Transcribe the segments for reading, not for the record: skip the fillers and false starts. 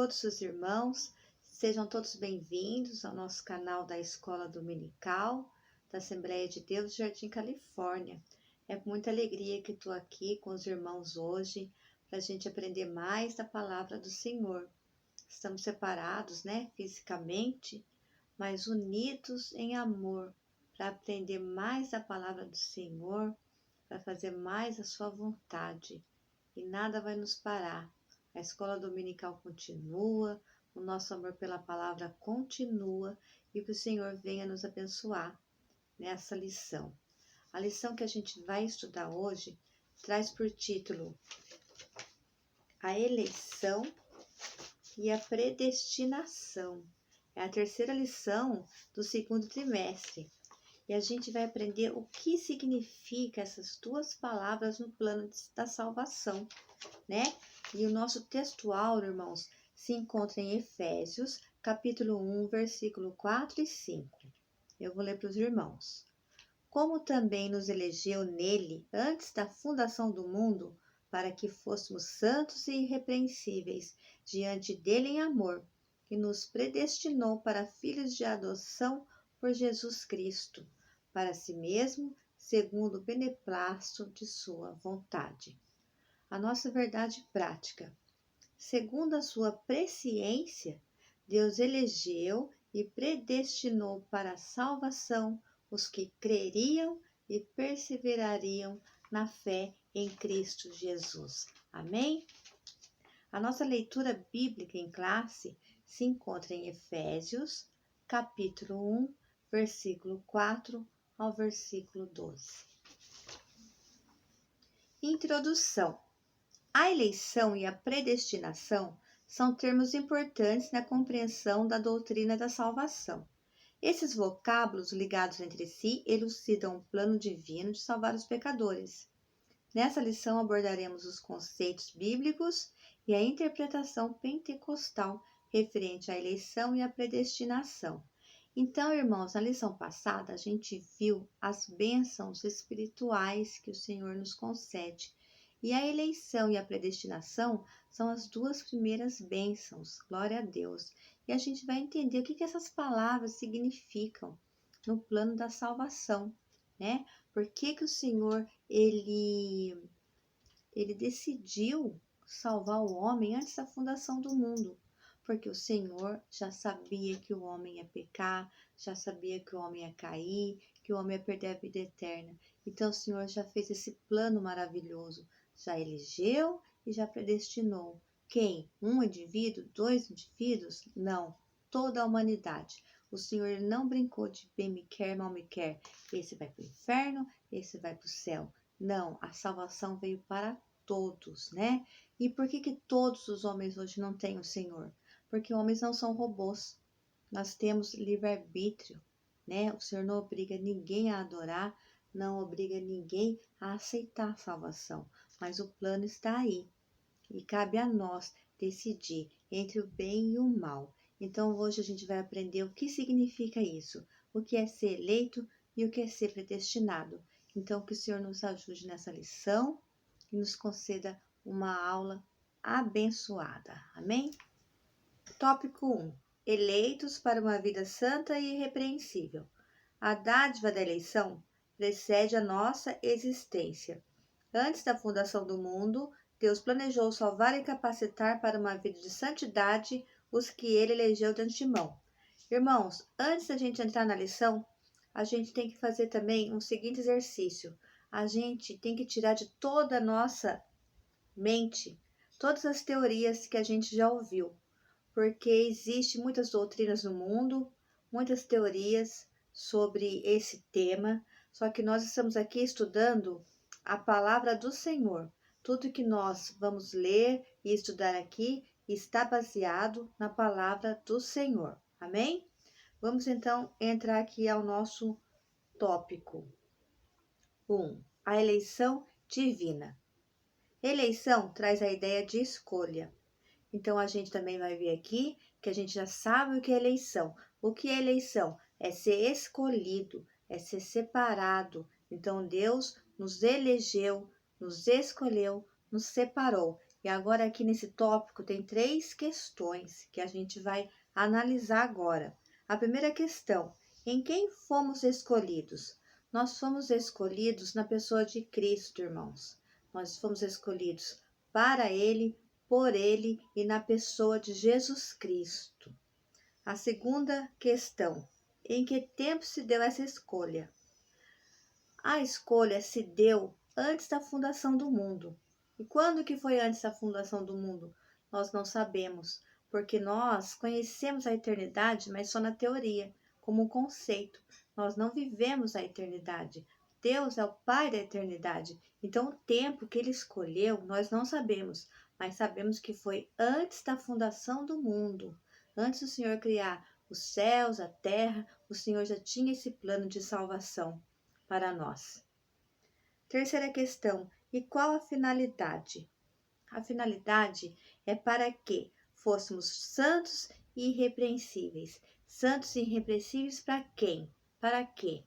todos os irmãos, sejam todos bem-vindos ao nosso canal da Escola Dominical da Assembleia de Deus, Jardim Califórnia. É com muita alegria que estou aqui com os irmãos hoje para a gente aprender mais da palavra do Senhor. Estamos separados, fisicamente, mas unidos em amor para aprender mais da palavra do Senhor, para fazer mais a sua vontade. E nada vai nos parar. A escola dominical continua, o nosso amor pela palavra continua e que o Senhor venha nos abençoar nessa lição. A lição que a gente vai estudar hoje traz por título A Eleição e a Predestinação. É a terceira lição do segundo trimestre. E a gente vai aprender o que significa essas duas palavras no plano da salvação, E o nosso textual, irmãos, se encontra em Efésios, capítulo 1, versículo 4 e 5. Eu vou ler para os irmãos. Como também nos elegeu nele antes da fundação do mundo, para que fôssemos santos e irrepreensíveis diante dele em amor, que nos predestinou para filhos de adoção por Jesus Cristo, para si mesmo, segundo o beneplácito de sua vontade. A nossa verdade prática. Segundo a sua presciência, Deus elegeu e predestinou para a salvação os que creriam e perseverariam na fé em Cristo Jesus. Amém? A nossa leitura bíblica em classe se encontra em Efésios, capítulo 1, versículo 4 ao versículo 12. Introdução. A eleição e a predestinação são termos importantes na compreensão da doutrina da salvação. Esses vocábulos ligados entre si elucidam o plano divino de salvar os pecadores. Nessa lição abordaremos os conceitos bíblicos e a interpretação pentecostal referente à eleição e à predestinação. Então, irmãos, na lição passada a gente viu as bênçãos espirituais que o Senhor nos concede. E a eleição e a predestinação são as duas primeiras bênçãos, glória a Deus. E a gente vai entender o que essas palavras significam no plano da salvação, Por que o Senhor, ele decidiu salvar o homem antes da fundação do mundo? Porque o Senhor já sabia que o homem ia pecar, já sabia que o homem ia cair, que o homem ia perder a vida eterna. Então o Senhor já fez esse plano maravilhoso. Já elegeu e já predestinou. Quem? Um indivíduo? Dois indivíduos? Não. Toda a humanidade. O Senhor não brincou de bem me quer, mal me quer. Esse vai para o inferno, esse vai para o céu. Não, a salvação veio para todos, E por que todos os homens hoje não têm o Senhor? Porque homens não são robôs. Nós temos livre-arbítrio, O Senhor não obriga ninguém a adorar, não obriga ninguém a aceitar a salvação. Mas o plano está aí e cabe a nós decidir entre o bem e o mal. Então hoje a gente vai aprender o que significa isso, o que é ser eleito e o que é ser predestinado. Então que o Senhor nos ajude nessa lição e nos conceda uma aula abençoada. Amém? Tópico 1. Eleitos para uma vida santa e irrepreensível. A dádiva da eleição precede a nossa existência. Antes da fundação do mundo, Deus planejou salvar e capacitar para uma vida de santidade os que Ele elegeu de antemão. Irmãos, antes da gente entrar na lição, a gente tem que fazer também um seguinte exercício. A gente tem que tirar de toda a nossa mente todas as teorias que a gente já ouviu, porque existem muitas doutrinas no mundo, muitas teorias sobre esse tema, só que nós estamos aqui estudando a palavra do Senhor. Tudo que nós vamos ler e estudar aqui está baseado na palavra do Senhor. Amém? Vamos então entrar aqui ao nosso tópico. 1. A eleição divina. Eleição traz a ideia de escolha. Então a gente também vai ver aqui que a gente já sabe o que é eleição. O que é eleição? É ser escolhido, é ser separado. Então Deus nos elegeu, nos escolheu, nos separou. E agora aqui nesse tópico tem 3 questões que a gente vai analisar agora. A primeira questão: em quem fomos escolhidos? Nós fomos escolhidos na pessoa de Cristo, irmãos. Nós fomos escolhidos para Ele, por Ele e na pessoa de Jesus Cristo. A segunda questão: em que tempo se deu essa escolha? A escolha se deu antes da fundação do mundo. E quando que foi antes da fundação do mundo? Nós não sabemos, porque nós conhecemos a eternidade, mas só na teoria, como um conceito. Nós não vivemos a eternidade. Deus é o Pai da eternidade. Então, o tempo que Ele escolheu, nós não sabemos, mas sabemos que foi antes da fundação do mundo. Antes do Senhor criar os céus, a terra, o Senhor já tinha esse plano de salvação para nós. Terceira questão: e qual a finalidade? A finalidade é para que fôssemos santos e irrepreensíveis. Santos e irrepreensíveis para quem? Para quê?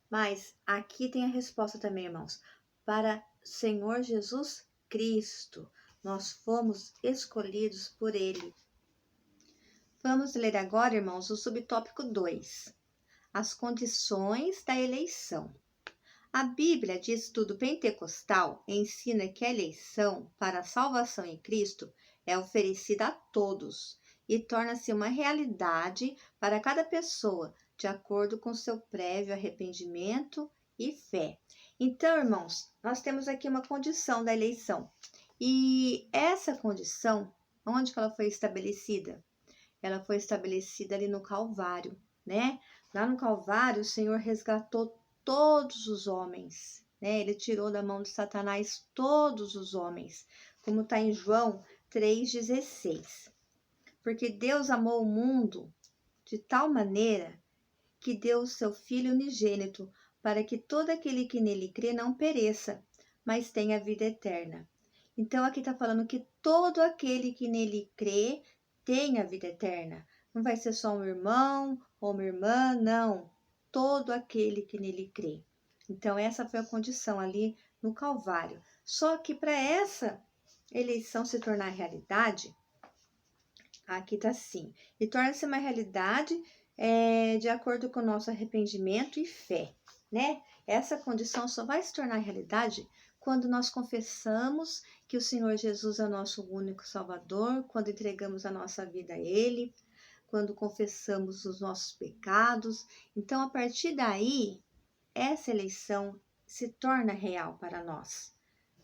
Mas aqui tem a resposta também, irmãos. Para Senhor Jesus Cristo. Nós fomos escolhidos por Ele. Vamos ler agora, irmãos, o subtópico 2. As condições da eleição. A Bíblia de Estudo Pentecostal ensina que a eleição para a salvação em Cristo é oferecida a todos e torna-se uma realidade para cada pessoa, de acordo com seu prévio arrependimento e fé. Então, irmãos, nós temos aqui uma condição da eleição. E essa condição, onde que ela foi estabelecida? Ela foi estabelecida ali no Calvário, né? Lá no Calvário, o Senhor resgatou todos os homens, né? Ele tirou da mão de Satanás todos os homens, como está em João 3,16. Porque Deus amou o mundo de tal maneira que deu o seu Filho unigênito, para que todo aquele que nele crê não pereça, mas tenha vida eterna. Então aqui está falando que todo aquele que nele crê tem a vida eterna. Não vai ser só um irmão ou uma irmã, não. Todo aquele que nele crê. Então, essa foi a condição ali no Calvário. Só que para essa eleição se tornar realidade, aqui está assim, e torna-se uma realidade de acordo com o nosso arrependimento e fé, né? Essa condição só vai se tornar realidade quando nós confessamos que o Senhor Jesus é o nosso único Salvador, quando entregamos a nossa vida a Ele, quando confessamos os nossos pecados. Então, a partir daí, essa eleição se torna real para nós,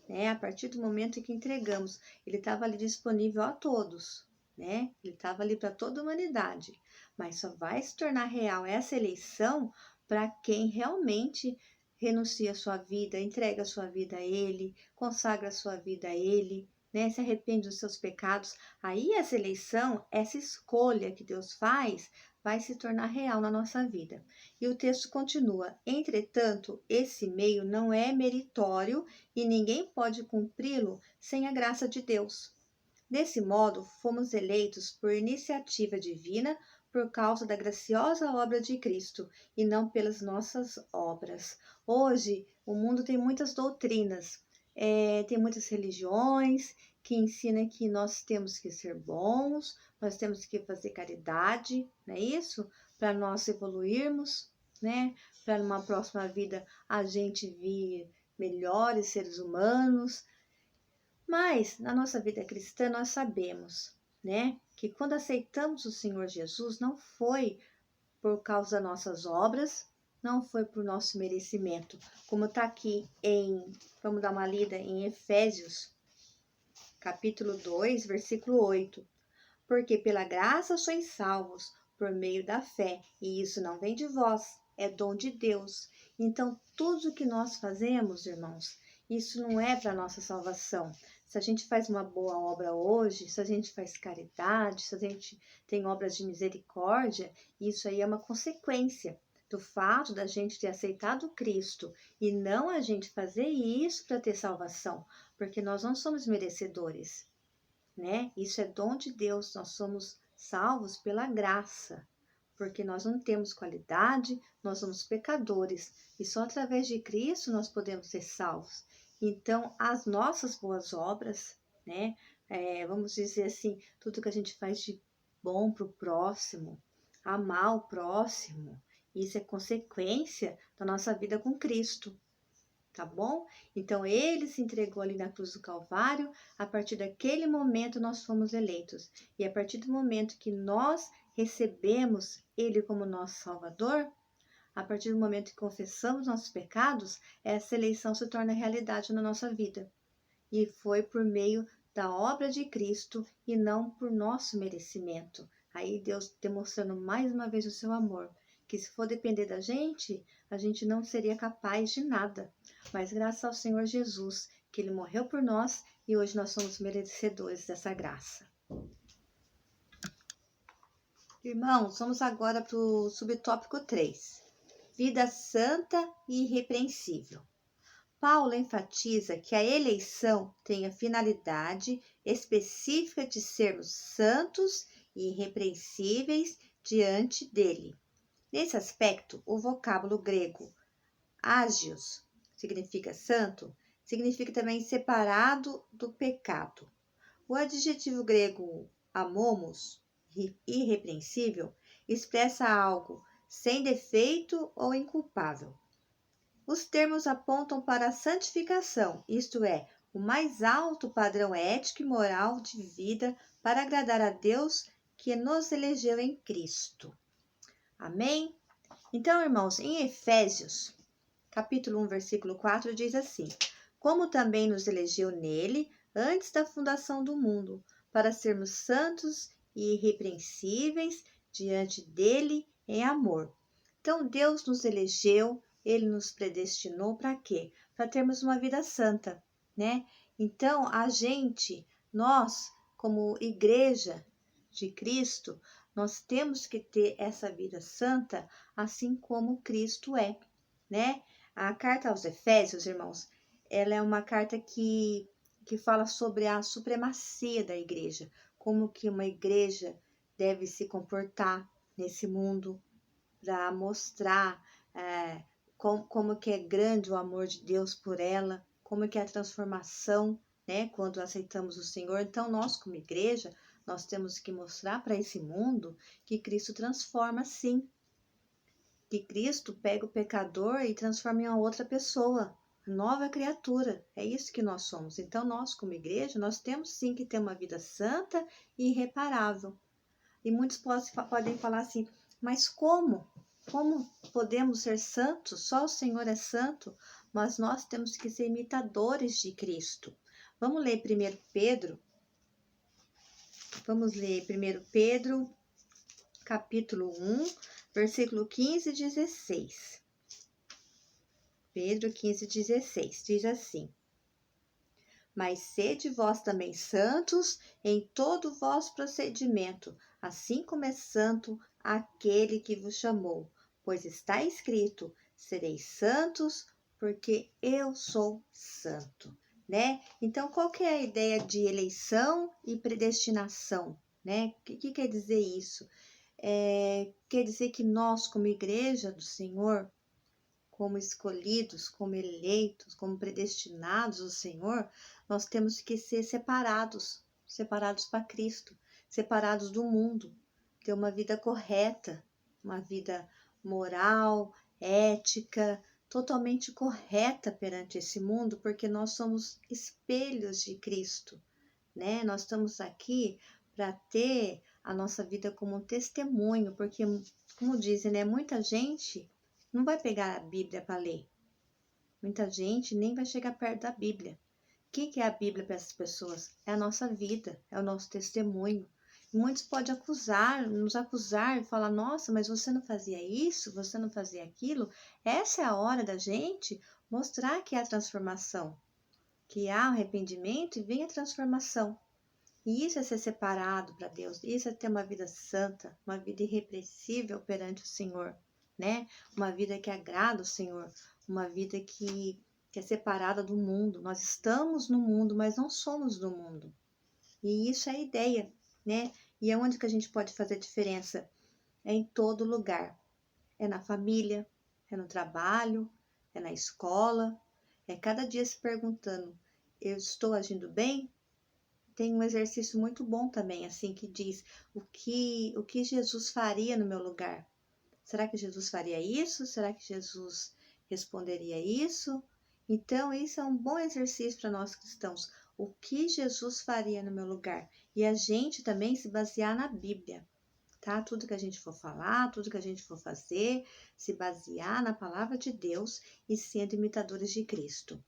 né? A partir do momento em que entregamos, Ele estava ali disponível a todos, né? Ele estava ali para toda a humanidade, mas só vai se tornar real essa eleição para quem realmente renuncia a sua vida, entrega a sua vida a Ele, consagra a sua vida a Ele, né? Se arrepende dos seus pecados. Aí essa eleição, essa escolha que Deus faz, vai se tornar real na nossa vida. E o texto continua: entretanto, esse meio não é meritório e ninguém pode cumpri-lo sem a graça de Deus. Desse modo, fomos eleitos por iniciativa divina por causa da graciosa obra de Cristo e não pelas nossas obras. Hoje, o mundo tem muitas doutrinas, tem muitas religiões que ensinam que nós temos que ser bons, nós temos que fazer caridade, não é isso? Para nós evoluirmos, né? Para numa próxima vida a gente vir melhores seres humanos. Mas na nossa vida cristã nós sabemos, né, que quando aceitamos o Senhor Jesus não foi por causa das nossas obras, não foi por nosso merecimento, como está aqui vamos dar uma lida em Efésios, capítulo 2, versículo 8. Porque pela graça sois salvos, por meio da fé, e isso não vem de vós, é dom de Deus. Então, tudo que nós fazemos, irmãos, isso não é para nossa salvação. Se a gente faz uma boa obra hoje, se a gente faz caridade, se a gente tem obras de misericórdia, isso aí é uma consequência do fato da gente ter aceitado Cristo e não a gente fazer isso para ter salvação, porque nós não somos merecedores, né? Isso é dom de Deus, nós somos salvos pela graça, porque nós não temos qualidade, nós somos pecadores e só através de Cristo nós podemos ser salvos. Então, as nossas boas obras, né, vamos dizer assim, tudo que a gente faz de bom para o próximo, amar o próximo, isso é consequência da nossa vida com Cristo, tá bom? Então ele se entregou ali na cruz do Calvário, a partir daquele momento nós fomos eleitos. E a partir do momento que nós recebemos ele como nosso Salvador, a partir do momento que confessamos nossos pecados, essa eleição se torna realidade na nossa vida. E foi por meio da obra de Cristo e não por nosso merecimento. Aí Deus demonstrando mais uma vez o seu amor, que se for depender da gente, a gente não seria capaz de nada. Mas graças ao Senhor Jesus, que Ele morreu por nós e hoje nós somos merecedores dessa graça. Irmãos, vamos agora para o subtópico 3. Vida santa e irrepreensível. Paulo enfatiza que a eleição tem a finalidade específica de sermos santos e irrepreensíveis diante dele. Nesse aspecto, o vocábulo grego ágios significa santo, significa também separado do pecado. O adjetivo grego amomos, irrepreensível, expressa algo sem defeito ou inculpável. Os termos apontam para a santificação, isto é, o mais alto padrão ético e moral de vida para agradar a Deus que nos elegeu em Cristo. Amém? Então, irmãos, em Efésios, capítulo 1, versículo 4, diz assim: como também nos elegeu nele antes da fundação do mundo, para sermos santos e irrepreensíveis diante dele em amor. Então, Deus nos elegeu, ele nos predestinou para quê? Para termos uma vida santa, né? Então, nós, como igreja de Cristo, nós temos que ter essa vida santa, assim como Cristo é, né? A carta aos Efésios, irmãos, ela é uma carta que fala sobre a supremacia da igreja, como que uma igreja deve se comportar nesse mundo, para mostrar como que é grande o amor de Deus por ela, como que é a transformação, né, quando aceitamos o Senhor. Então, nós como igreja, nós temos que mostrar para esse mundo que Cristo transforma sim, que Cristo pega o pecador e transforma em uma outra pessoa, nova criatura. É isso que nós somos. Então, nós como igreja, nós temos sim que ter uma vida santa e irreparável. E muitos podem falar assim, mas como? Como podemos ser santos? Só o Senhor é santo, mas nós temos que ser imitadores de Cristo. Vamos ler 1 Pedro? Vamos ler 1 Pedro, capítulo 1, versículo 15 e 16. Pedro 15, 16, diz assim: mas sede vós também santos em todo o vosso procedimento, assim como é santo aquele que vos chamou. Pois está escrito, sereis santos, porque eu sou santo, né? Então, qual que é a ideia de eleição e predestinação, né? O que quer dizer isso? Quer dizer que nós, como igreja do Senhor, como escolhidos, como eleitos, como predestinados do Senhor, nós temos que ser separados para Cristo, separados do mundo, ter uma vida correta, uma vida moral, ética, totalmente correta perante esse mundo, porque nós somos espelhos de Cristo, né? Nós estamos aqui para ter a nossa vida como um testemunho, porque, como dizem, né, muita gente não vai pegar a Bíblia para ler. Muita gente nem vai chegar perto da Bíblia. O que é a Bíblia para essas pessoas? É a nossa vida, é o nosso testemunho. E muitos podem nos acusar e falar, nossa, mas você não fazia isso, você não fazia aquilo. Essa é a hora da gente mostrar que há transformação, que há arrependimento e vem a transformação. E isso é ser separado para Deus, isso é ter uma vida santa, uma vida irrepreensível perante o Senhor, né? Uma vida que agrada o Senhor, uma vida que é separada do mundo. Nós estamos no mundo, mas não somos do mundo. E isso é a ideia, né? E é onde que a gente pode fazer diferença? É em todo lugar. É na família, é no trabalho, é na escola, é cada dia se perguntando, eu estou agindo bem? tem um exercício muito bom também, assim, que diz o que Jesus faria no meu lugar. Será que Jesus faria isso? Será que Jesus responderia isso? Então, isso é um bom exercício para nós cristãos. O que Jesus faria no meu lugar? E a gente também se basear na Bíblia, tá? Tudo que a gente for falar, tudo que a gente for fazer, se basear na palavra de Deus e sendo imitadores de Cristo.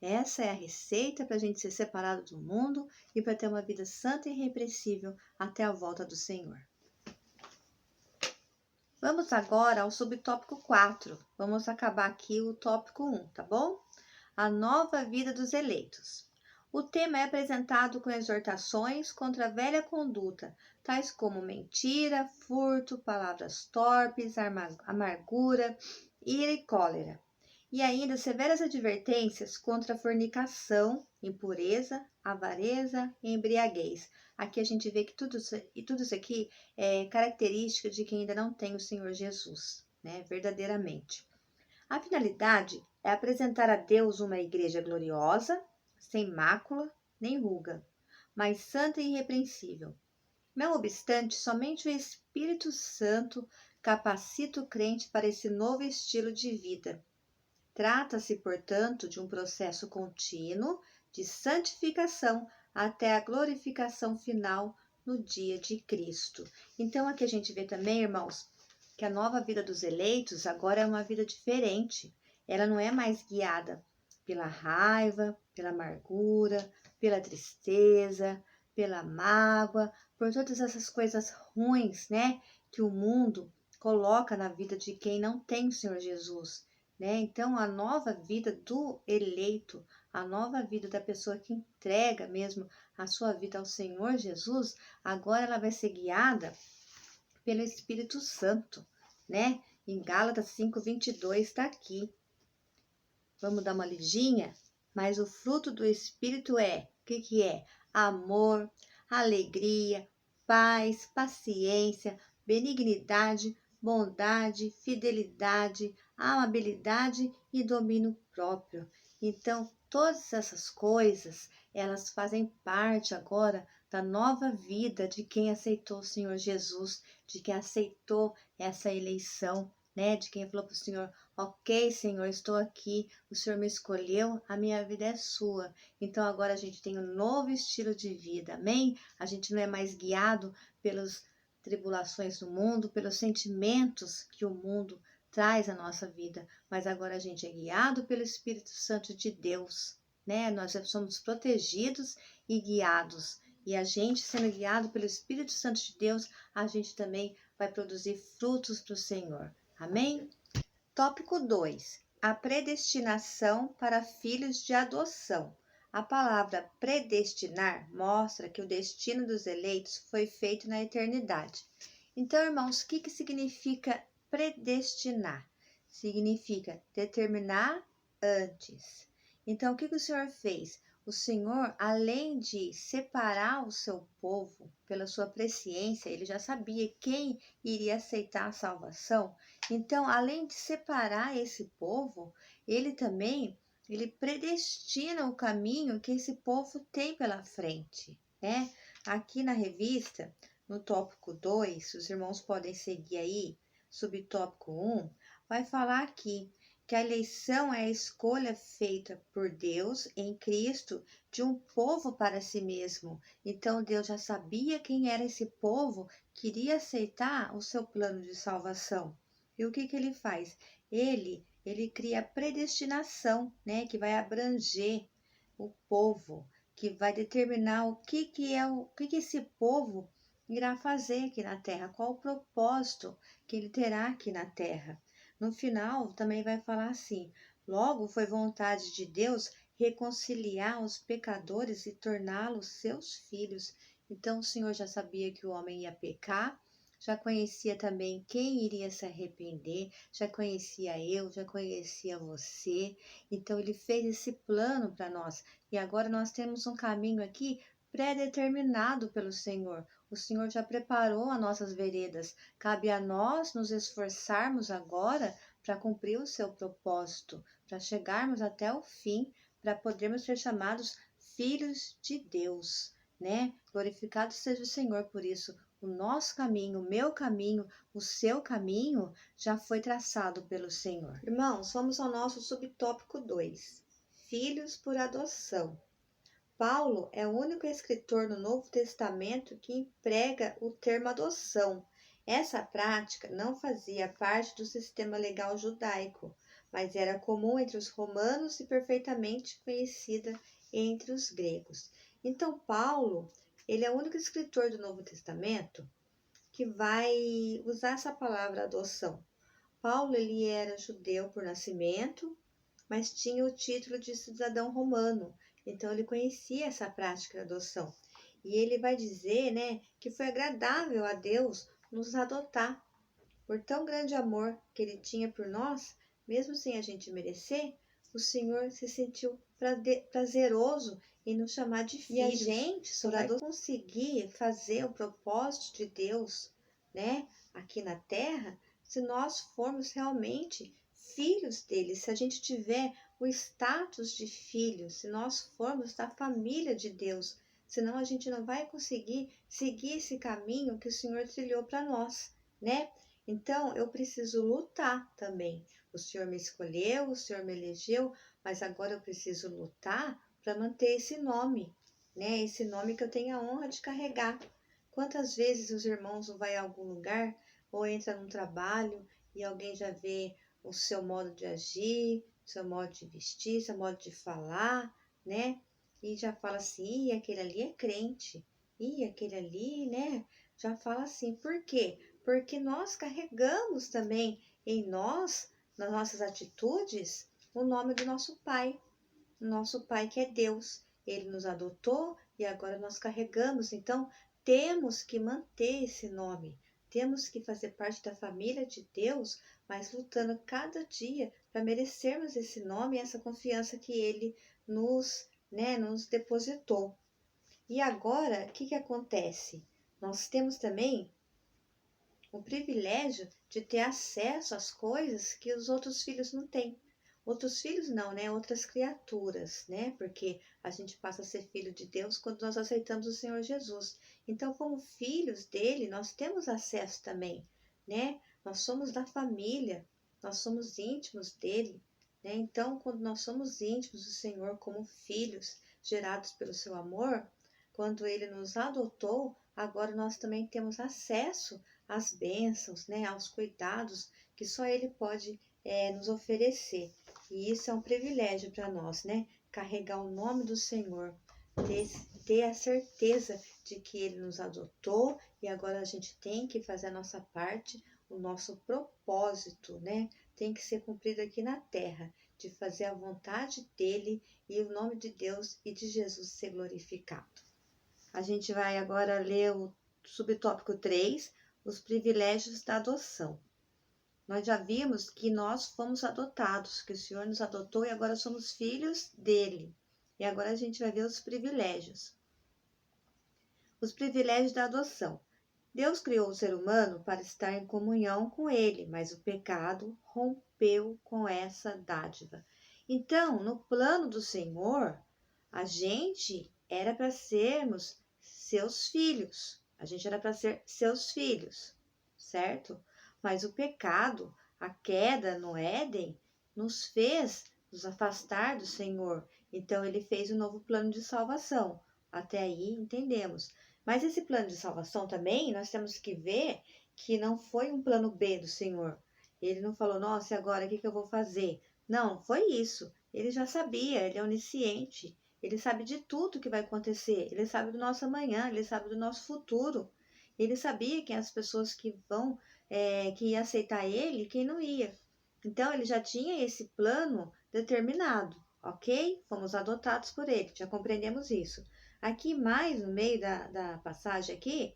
Essa é a receita para a gente ser separado do mundo e para ter uma vida santa e irrepreensível até a volta do Senhor. Vamos agora ao subtópico 4. Vamos acabar aqui o tópico 1, tá bom? A nova vida dos eleitos. O tema é apresentado com exortações contra a velha conduta, tais como mentira, furto, palavras torpes, amargura, ira e cólera. E ainda severas advertências contra a fornicação, impureza, avareza e embriaguez. Aqui a gente vê que tudo isso aqui é característica de quem ainda não tem o Senhor Jesus, né? Verdadeiramente. A finalidade é apresentar a Deus uma igreja gloriosa, sem mácula nem ruga, mas santa e irrepreensível. Não obstante, somente o Espírito Santo capacita o crente para esse novo estilo de vida. Trata-se, portanto, de um processo contínuo de santificação até a glorificação final no dia de Cristo. Então, aqui a gente vê também, irmãos, que a nova vida dos eleitos agora é uma vida diferente. Ela não é mais guiada pela raiva, pela amargura, pela tristeza, pela mágoa, por todas essas coisas ruins, né, que o mundo coloca na vida de quem não tem o Senhor Jesus. Né? Então, a nova vida do eleito, a nova vida da pessoa que entrega mesmo a sua vida ao Senhor Jesus, agora ela vai ser guiada pelo Espírito Santo, né? Em Gálatas 5:22 está aqui. Vamos dar uma lidinha? Mas o fruto do Espírito é, o que é? Amor, alegria, paz, paciência, benignidade, bondade, fidelidade, amabilidade e domínio próprio. Então, todas essas coisas, elas fazem parte agora da nova vida de quem aceitou o Senhor Jesus, de quem aceitou essa eleição, né? De quem falou para o Senhor: ok, Senhor, estou aqui, o Senhor me escolheu, a minha vida é sua. Então agora a gente tem um novo estilo de vida, amém? A gente não é mais guiado pelas tribulações do mundo, pelos sentimentos que o mundo traz à nossa vida, mas agora a gente é guiado pelo Espírito Santo de Deus, né? Nós somos protegidos e guiados. E a gente, sendo guiado pelo Espírito Santo de Deus, a gente também vai produzir frutos para o Senhor. Amém? Tópico 2. A predestinação para filhos de adoção. A palavra predestinar mostra que o destino dos eleitos foi feito na eternidade. Então, irmãos, o que significa predestinar? Significa determinar antes. Então, o que o Senhor fez? O Senhor, além de separar o seu povo pela sua presciência, ele já sabia quem iria aceitar a salvação. Então, além de separar esse povo, ele também predestina o caminho que esse povo tem pela frente, né? Aqui na revista, no tópico 2, os irmãos podem seguir aí, subtópico 1, vai falar aqui que a eleição é a escolha feita por Deus em Cristo de um povo para si mesmo. Então, Deus já sabia quem era esse povo que iria aceitar o seu plano de salvação. E o que ele faz? Ele cria a predestinação, né, que vai abranger o povo, que vai determinar o que esse povo irá fazer aqui na terra, qual o propósito que ele terá aqui na terra. No final, também vai falar assim: logo foi vontade de Deus reconciliar os pecadores e torná-los seus filhos. Então, o Senhor já sabia que o homem ia pecar, já conhecia também quem iria se arrepender, já conhecia eu, já conhecia você. Então, ele fez esse plano para nós. E agora nós temos um caminho aqui pré-determinado pelo Senhor. O Senhor já preparou as nossas veredas. Cabe a nós nos esforçarmos agora para cumprir o seu propósito, para chegarmos até o fim, para podermos ser chamados filhos de Deus. né? Glorificado seja o Senhor por isso. O nosso caminho, o meu caminho, o seu caminho já foi traçado pelo Senhor. Irmãos, vamos ao nosso subtópico 2. Filhos por adoção. Paulo é o único escritor no Novo Testamento que emprega o termo adoção. Essa prática não fazia parte do sistema legal judaico, mas era comum entre os romanos e perfeitamente conhecida entre os gregos. Então, Paulo, ele é o único escritor do Novo Testamento que vai usar essa palavra adoção. Paulo, ele era judeu por nascimento, mas tinha o título de cidadão romano. Então ele conhecia essa prática de adoção. E ele vai dizer, né, que foi agradável a Deus nos adotar. Por tão grande amor que ele tinha por nós, mesmo sem a gente merecer, o Senhor se sentiu prazeroso em nos chamar de filhos. E a gente só vai conseguir fazer o propósito de Deus, né, aqui na terra, se nós formos realmente filhos dele, se a gente tiver o status de filho, se nós formos da família de Deus, senão a gente não vai conseguir seguir esse caminho que o Senhor trilhou para nós, né? Então eu preciso lutar também. O Senhor me escolheu, o Senhor me elegeu, mas agora eu preciso lutar para manter esse nome, né? Esse nome que eu tenho a honra de carregar. Quantas vezes os irmãos vão a algum lugar ou entra num trabalho e alguém já vê o seu modo de agir, seu modo de vestir, seu modo de falar, né? E já fala assim, ih, aquele ali é crente, ih, aquele ali, né? Já fala assim, por quê? Porque nós carregamos também em nós, nas nossas atitudes, o nome do nosso Pai que é Deus. Ele nos adotou e agora nós carregamos, então temos que manter esse nome, temos que fazer parte da família de Deus, mas lutando cada dia para merecermos esse nome e essa confiança que Ele nos depositou. E agora, o que acontece? Nós temos também o privilégio de ter acesso às coisas que os outros filhos não têm. Outros filhos não, né? Outras criaturas, né? Porque a gente passa a ser filho de Deus quando nós aceitamos o Senhor Jesus. Então, como filhos dele, nós temos acesso também, né? Nós somos da família, nós somos íntimos dele, né? Então, quando nós somos íntimos do Senhor como filhos, gerados pelo seu amor, quando ele nos adotou, agora nós também temos acesso às bênçãos, né? Aos cuidados que só ele pode nos oferecer. E isso é um privilégio para nós, né? Carregar o nome do Senhor, ter a certeza de que Ele nos adotou e agora a gente tem que fazer a nossa parte, o nosso propósito, né? Tem que ser cumprido aqui na terra, de fazer a vontade dEle e o nome de Deus e de Jesus ser glorificado. A gente vai agora ler o subtópico 3, os privilégios da adoção. Nós já vimos que nós fomos adotados, que o Senhor nos adotou e agora somos filhos dele. E agora a gente vai ver os privilégios. Os privilégios da adoção. Deus criou o ser humano para estar em comunhão com ele, mas o pecado rompeu com essa dádiva. Então, no plano do Senhor, a gente era para sermos seus filhos. A gente era para ser seus filhos, certo? Mas o pecado, a queda no Éden, nos fez nos afastar do Senhor. Então, ele fez um novo plano de salvação. Até aí entendemos. Mas esse plano de salvação também, nós temos que ver que não foi um plano B do Senhor. Ele não falou, nossa, e agora o que eu vou fazer? Não, foi isso. Ele já sabia, ele é onisciente. Ele sabe de tudo que vai acontecer. Ele sabe do nosso amanhã, ele sabe do nosso futuro. Ele sabia quem as pessoas que que ia aceitar ele e quem não ia. Então, ele já tinha esse plano determinado, ok? Fomos adotados por ele, já compreendemos isso. Aqui mais no meio da passagem aqui,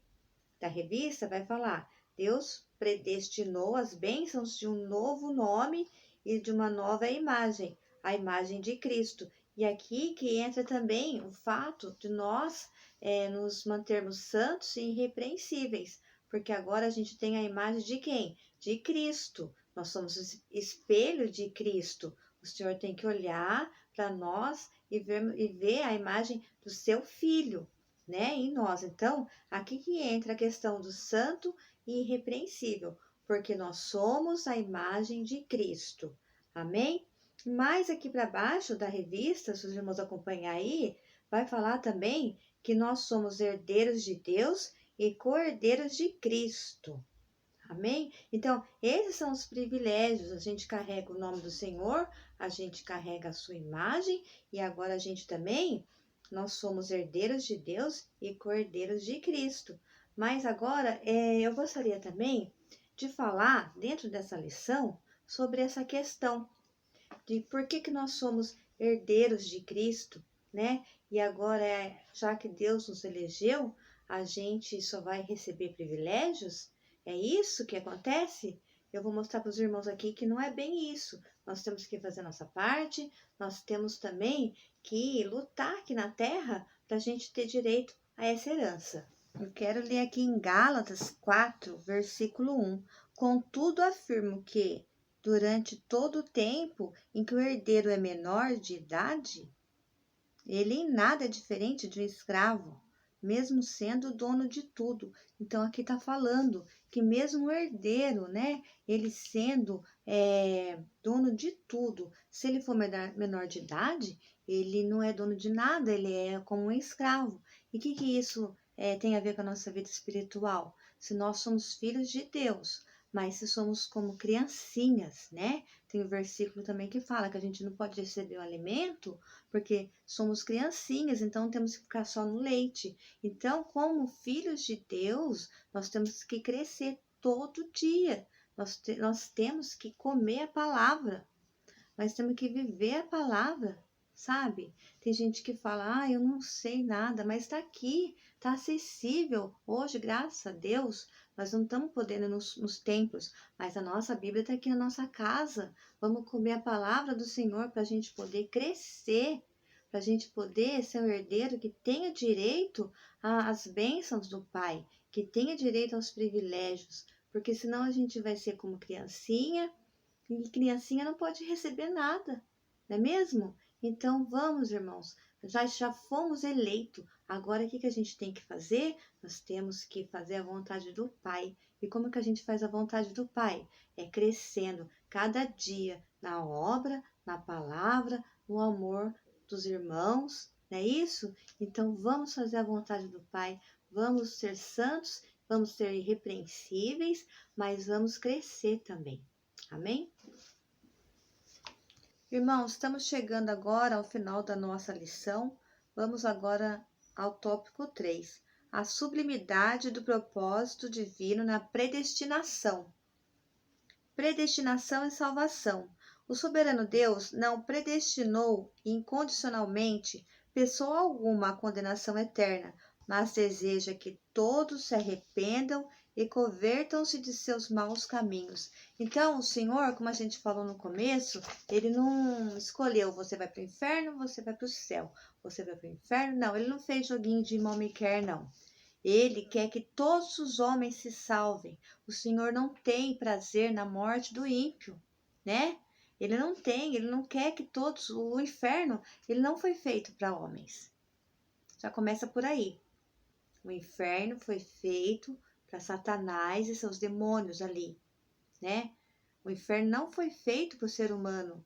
da revista, vai falar, Deus predestinou as bênçãos de um novo nome e de uma nova imagem, a imagem de Cristo. E aqui que entra também o fato de nós nos mantermos santos e irrepreensíveis, porque agora a gente tem a imagem de quem? De Cristo. Nós somos espelho de Cristo. O Senhor tem que olhar para nós e ver a imagem do seu Filho. né, em nós. Então, aqui que entra a questão do santo e irrepreensível, porque nós somos a imagem de Cristo. Amém? Mais aqui para baixo da revista, se os irmãos acompanhar aí, vai falar também que nós somos herdeiros de Deus e co-herdeiros de Cristo. Amém? Então, esses são os privilégios. A gente carrega o nome do Senhor, a gente carrega a sua imagem e agora a gente também, nós somos herdeiros de Deus e co-herdeiros de Cristo. Mas agora, eu gostaria também de falar, dentro dessa lição, sobre essa questão de por que nós somos herdeiros de Cristo, né? E agora, já que Deus nos elegeu, a gente só vai receber privilégios? É isso que acontece? Eu vou mostrar para os irmãos aqui que não é bem isso. Nós temos que fazer a nossa parte, nós temos também que lutar aqui na terra para a gente ter direito a essa herança. Eu quero ler aqui em Gálatas 4, versículo 1. Contudo, afirmo que, durante todo o tempo em que o herdeiro é menor de idade, ele em nada é diferente de um escravo, mesmo sendo o dono de tudo. Então, aqui está falando que mesmo o herdeiro, né, ele sendo dono de tudo, se ele for menor de idade, ele não é dono de nada, ele é como um escravo. E o que isso tem a ver com a nossa vida espiritual? Se nós somos filhos de Deus, mas se somos como criancinhas, né? Tem um versículo também que fala que a gente não pode receber o alimento porque somos criancinhas, então temos que ficar só no leite. Então, como filhos de Deus, nós temos que crescer todo dia. Nós temos que comer a palavra. Nós temos que viver a palavra, sabe? Tem gente que fala, eu não sei nada, mas está aqui, está acessível. Hoje, graças a Deus, nós não estamos podendo ir nos templos, mas a nossa Bíblia está aqui na nossa casa. Vamos comer a palavra do Senhor para a gente poder crescer, para a gente poder ser um herdeiro que tenha direito às bênçãos do Pai, que tenha direito aos privilégios, porque senão a gente vai ser como criancinha, e criancinha não pode receber nada, não é mesmo? Então vamos, irmãos, já fomos eleitos. Agora o que a gente tem que fazer? Nós temos que fazer a vontade do Pai. E como que a gente faz a vontade do Pai? É crescendo cada dia na obra, na palavra, no amor dos irmãos, não é isso? Então vamos fazer a vontade do Pai, vamos ser santos, vamos ser irrepreensíveis, mas vamos crescer também. Amém? Irmãos, estamos chegando agora ao final da nossa lição. Vamos agora ao tópico 3. A sublimidade do propósito divino na predestinação. Predestinação e salvação. O soberano Deus não predestinou incondicionalmente pessoa alguma à condenação eterna, mas deseja que todos se arrependam e convertam-se de seus maus caminhos. Então, o Senhor, como a gente falou no começo, ele não escolheu você vai para o inferno, você vai para o céu. Você vai para o inferno? Não, ele não fez joguinho de mal me quer, não. Ele quer que todos os homens se salvem. O Senhor não tem prazer na morte do ímpio, né? Ele não quer que todos, o inferno, ele não foi feito para homens. Já começa por aí. O inferno foi feito para Satanás e seus demônios ali, né? O inferno não foi feito para o ser humano.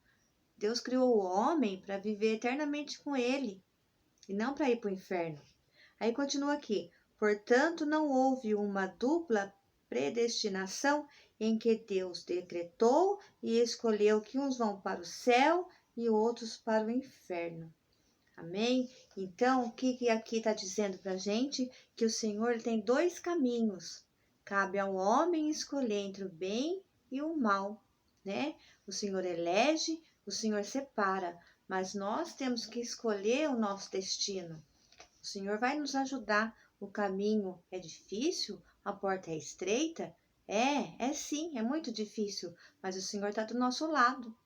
Deus criou o homem para viver eternamente com ele e não para ir para o inferno. Aí continua aqui. Portanto, não houve uma dupla predestinação em que Deus decretou e escolheu que uns vão para o céu e outros para o inferno. Amém? Então, o que aqui está dizendo para a gente? Que o Senhor tem dois caminhos. Cabe ao homem escolher entre o bem e o mal, né? O Senhor elege, o Senhor separa, mas nós temos que escolher o nosso destino. O Senhor vai nos ajudar. O caminho é difícil, a porta é estreita. É sim, é muito difícil, mas o Senhor está do nosso lado,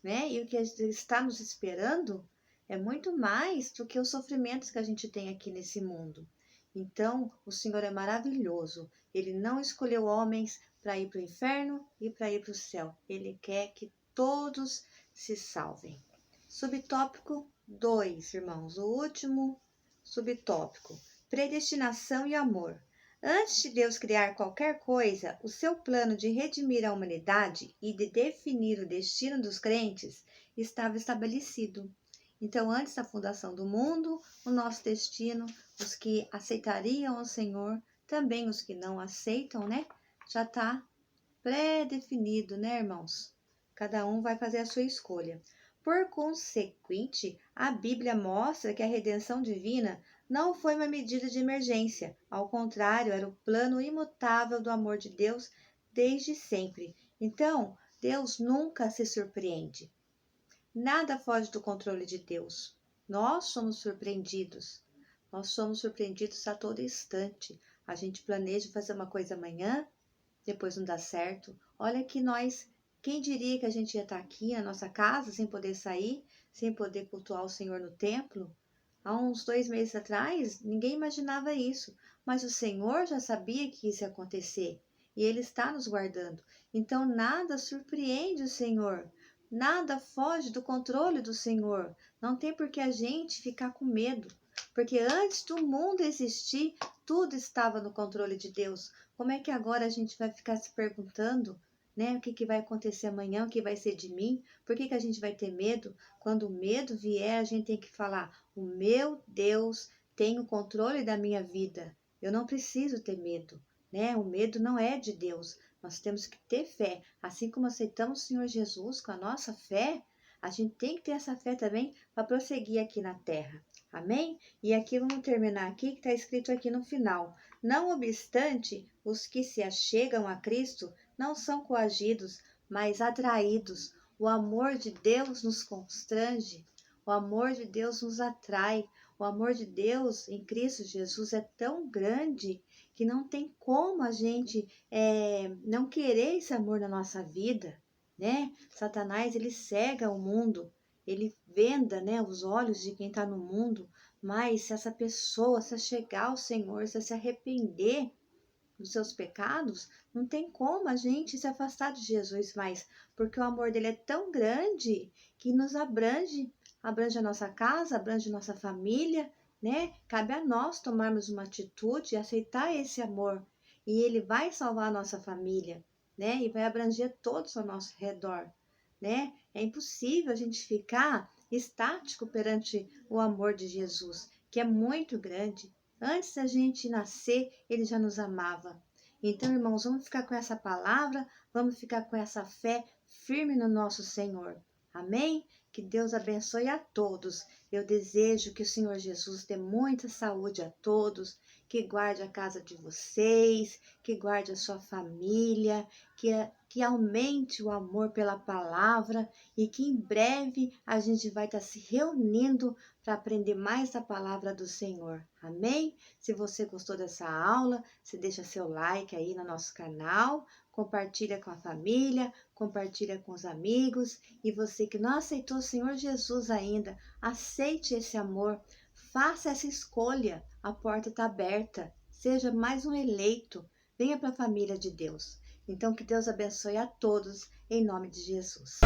né? E o que está nos esperando é muito mais do que os sofrimentos que a gente tem aqui nesse mundo. Então, o Senhor é maravilhoso. Ele não escolheu homens para ir para o inferno e para ir para o céu. Ele quer que todos se salvem. Subtópico 2, irmãos, o último subtópico. Predestinação e amor. Antes de Deus criar qualquer coisa, o seu plano de redimir a humanidade e de definir o destino dos crentes estava estabelecido. Então, antes da fundação do mundo, o nosso destino, os que aceitariam o Senhor, também os que não aceitam, né? Já está pré-definido, né, irmãos? Cada um vai fazer a sua escolha. Por consequente, a Bíblia mostra que a redenção divina não foi uma medida de emergência. Ao contrário, era o plano imutável do amor de Deus desde sempre. Então, Deus nunca se surpreende. Nada foge do controle de Deus. Nós somos surpreendidos. Nós somos surpreendidos a todo instante. A gente planeja fazer uma coisa amanhã, depois não dá certo. Olha que nós, quem diria que a gente ia estar aqui na nossa casa, sem poder sair, sem poder cultuar o Senhor no templo? Há uns 2 meses atrás, ninguém imaginava isso, mas o Senhor já sabia que isso ia acontecer e Ele está nos guardando. Então nada surpreende o Senhor, nada foge do controle do Senhor. Não tem por que a gente ficar com medo, porque antes do mundo existir, tudo estava no controle de Deus. Como é que agora a gente vai ficar se perguntando, né, o que vai acontecer amanhã, o que vai ser de mim? Por que a gente vai ter medo? Quando o medo vier, a gente tem que falar: o meu Deus tem o controle da minha vida. Eu não preciso ter medo, né? O medo não é de Deus. Nós temos que ter fé. Assim como aceitamos o Senhor Jesus com a nossa fé, a gente tem que ter essa fé também para prosseguir aqui na terra. Amém? E aqui vamos terminar aqui, que está escrito aqui no final. Não obstante, os que se achegam a Cristo não são coagidos, mas atraídos. O amor de Deus nos constrange, o amor de Deus nos atrai. O amor de Deus em Cristo Jesus é tão grande que não tem como a gente não querer esse amor na nossa vida, né? Satanás, ele cega o mundo, ele venda, né, os olhos de quem está no mundo, mas se essa pessoa se chegar ao Senhor, se arrepender dos seus pecados, não tem como a gente se afastar de Jesus mais, porque o amor dele é tão grande que nos abrange a nossa casa, abrange a nossa família, né? Cabe a nós tomarmos uma atitude e aceitar esse amor, e ele vai salvar a nossa família, né? E vai abranger todos ao nosso redor, né? É impossível a gente ficar estático perante o amor de Jesus, que é muito grande. Antes da gente nascer, ele já nos amava. Então, irmãos, vamos ficar com essa palavra, vamos ficar com essa fé firme no nosso Senhor. Amém? Que Deus abençoe a todos. Eu desejo que o Senhor Jesus dê muita saúde a todos, que guarde a casa de vocês, que guarde a sua família, que aumente o amor pela palavra e que em breve a gente vai estar se reunindo para aprender mais da palavra do Senhor. Amém? Se você gostou dessa aula, você deixa seu like aí no nosso canal, compartilha com a família, compartilha com os amigos. E você que não aceitou o Senhor Jesus ainda, aceite esse amor, faça essa escolha. A porta está aberta, seja mais um eleito, venha para a família de Deus. Então, que Deus abençoe a todos, em nome de Jesus.